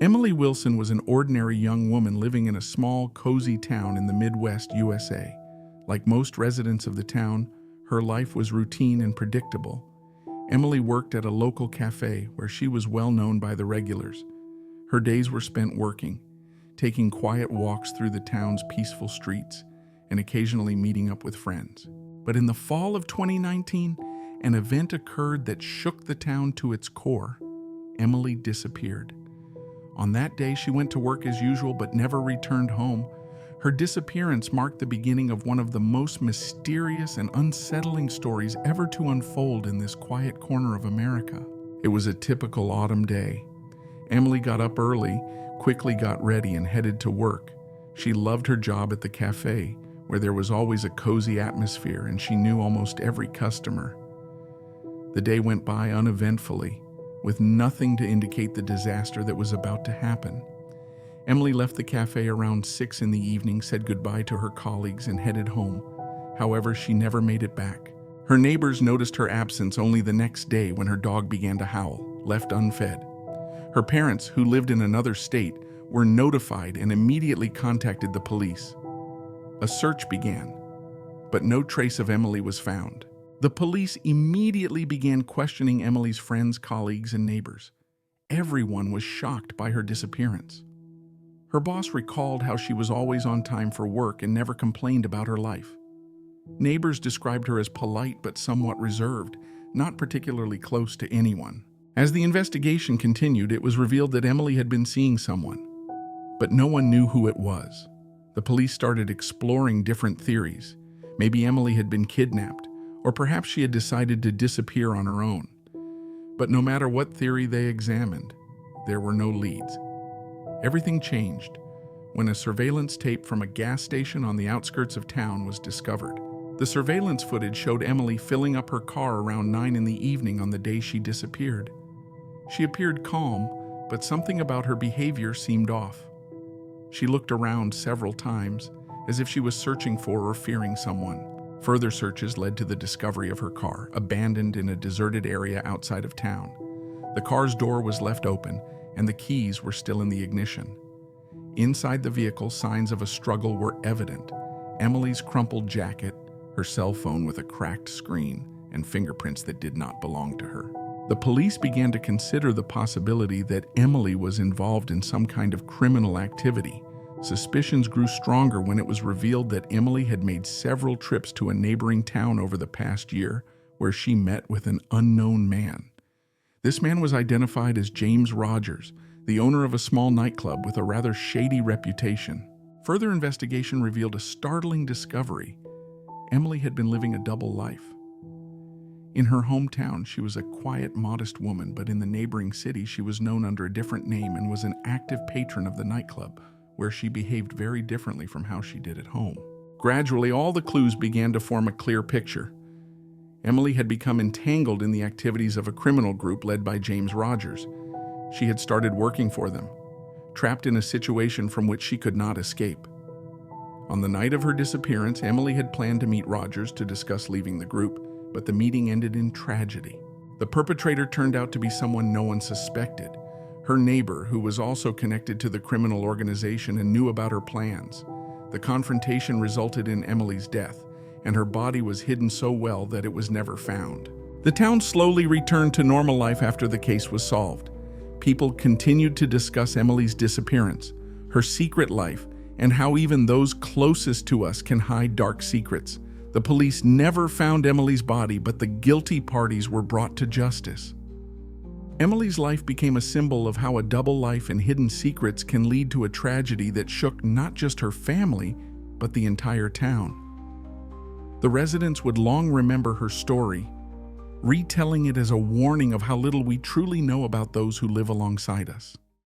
Emily Wilson was an ordinary young woman living in a small, cozy town in the Midwest, USA. Like most residents of the town, her life was routine and predictable. Emily worked at a local cafe where she was well known by the regulars. Her days were spent working, taking quiet walks through the town's peaceful streets, and occasionally meeting up with friends. But in the fall of 2019, an event occurred that shook the town to its core. Emily disappeared. On that day, she went to work as usual but never returned home. Her disappearance marked the beginning of one of the most mysterious and unsettling stories ever to unfold in this quiet corner of America. It was a typical autumn day. Emily got up early, quickly got ready, and headed to work. She loved her job at the cafe, where there was always a cozy atmosphere and she knew almost every customer. The day went by uneventfully, with nothing to indicate the disaster that was about to happen. Emily left the cafe around 6 in the evening, said goodbye to her colleagues, and headed home. However, she never made it back. Her neighbors noticed her absence only the next day when her dog began to howl, left unfed. Her parents, who lived in another state, were notified and immediately contacted the police. A search began, but no trace of Emily was found. The police immediately began questioning Emily's friends, colleagues, and neighbors. Everyone was shocked by her disappearance. Her boss recalled how she was always on time for work and never complained about her life. Neighbors described her as polite but somewhat reserved, not particularly close to anyone. As the investigation continued, it was revealed that Emily had been seeing someone, but no one knew who it was. The police started exploring different theories. Maybe Emily had been kidnapped, or perhaps she had decided to disappear on her own. But no matter what theory they examined, there were no leads. Everything changed when a surveillance tape from a gas station on the outskirts of town was discovered. The surveillance footage showed Emily filling up her car around 9 in the evening on the day she disappeared. She appeared calm, but something about her behavior seemed off. She looked around several times, as if she was searching for or fearing someone. Further searches led to the discovery of her car, abandoned in a deserted area outside of town. The car's door was left open, and the keys were still in the ignition. Inside the vehicle, signs of a struggle were evident. Emily's crumpled jacket, her cell phone with a cracked screen, and fingerprints that did not belong to her. The police began to consider the possibility that Emily was involved in some kind of criminal activity. Suspicions grew stronger when it was revealed that Emily had made several trips to a neighboring town over the past year, where she met with an unknown man. This man was identified as James Rogers, the owner of a small nightclub with a rather shady reputation. Further investigation revealed a startling discovery. Emily had been living a double life. In her hometown, she was a quiet, modest woman, but in the neighboring city, she was known under a different name and was an active patron of the nightclub, where she behaved very differently from how she did at home. Gradually, all the clues began to form a clear picture. Emily had become entangled in the activities of a criminal group led by James Rogers. She had started working for them, trapped in a situation from which she could not escape. On the night of her disappearance, Emily had planned to meet Rogers to discuss leaving the group, but the meeting ended in tragedy. The perpetrator turned out to be someone no one suspected, her neighbor, who was also connected to the criminal organization and knew about her plans. The confrontation resulted in Emily's death, and her body was hidden so well that it was never found. The town slowly returned to normal life after the case was solved. People continued to discuss Emily's disappearance, her secret life, and how even those closest to us can hide dark secrets. The police never found Emily's body, but the guilty parties were brought to justice. Emily's life became a symbol of how a double life and hidden secrets can lead to a tragedy that shook not just her family, but the entire town. The residents would long remember her story, retelling it as a warning of how little we truly know about those who live alongside us.